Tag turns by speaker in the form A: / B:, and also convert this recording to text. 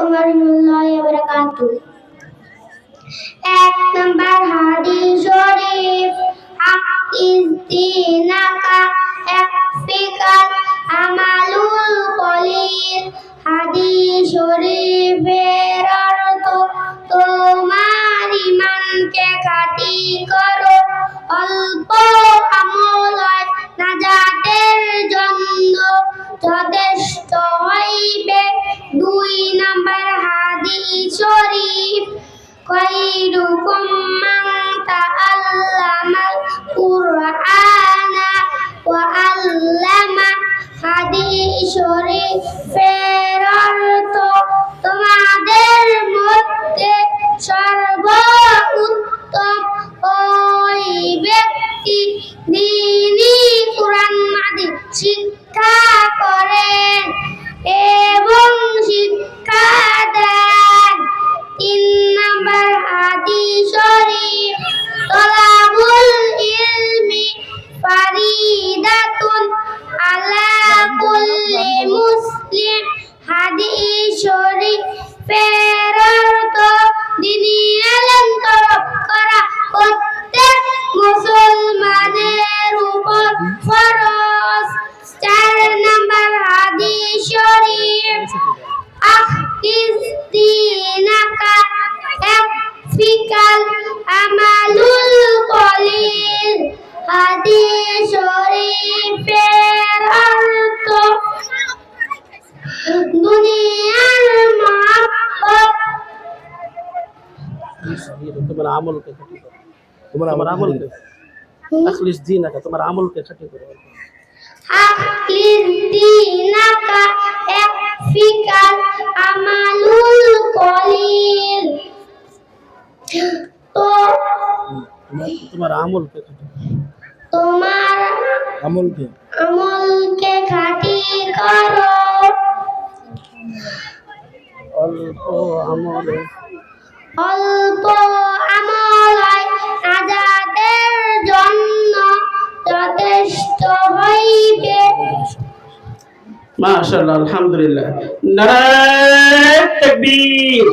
A: আলাইকুম ওয়া রাহমাতুল্লাহি ওয়া বারাকাতুহু। এক নাম্বার হাদিস শরীফ, হাক্কিজ দীনাকা ইয়াকফিকাল আমালুল কলিল। হাদিস শরীফের অর্থ, তোমার ঈমানকে খাঁটি করো, অল্প আমল নাজাতের জন্য যথেষ্ট হইবে। দুই নাম্বার হাদিস শরীফ, খায়রুকুম মান তাআল্লামাল কুরআনা ওয়া আল্লামা। হাদিস শরীফের অর্থ, তোমাদের মধ্যে সর্বোত্তম ওই ব্যক্তি যিনি কুরআন মাজিদ শিক্ষা করেন এবং শিক্ষা দেন। তিন নাম্বার হাদিস শরীফ, তলাবুল ইলমি ফারিদাতুন আলা কুল্লি মুসলিম। হাদিস শরীফের অর্থ, দ্বীনি ইলম তলব করা প্রত্যেক মুসলমানের উপর ফরজ। চার নাম্বার হাদিস শরীফ, আখদিস দীনাকা ইয়াকফিকাল আমালুল কলিল। হাদিস শরীফের অর্থ, দুনিয়ার মহব্বত
B: তোমার আমলকে খাঁটি করো, তোমার আমলকে আখলিস দীনাকা, তোমার আমলকে খাঁটি করো।
A: আখলিস দীনাকা ইয়াকফিকাল আমালুল কলিল। তো
B: তোমার আমলকে খাঁটি করো,
A: তোমার আমলকে খাঁটি করো,
B: অল্প আমলে
A: অল্প আমল নাজাতের জন্য যথেষ্ট হইবে।
B: মাশাআল্লাহ, আলহামদুলিল্লাহ, নারায়ে তাকবীর।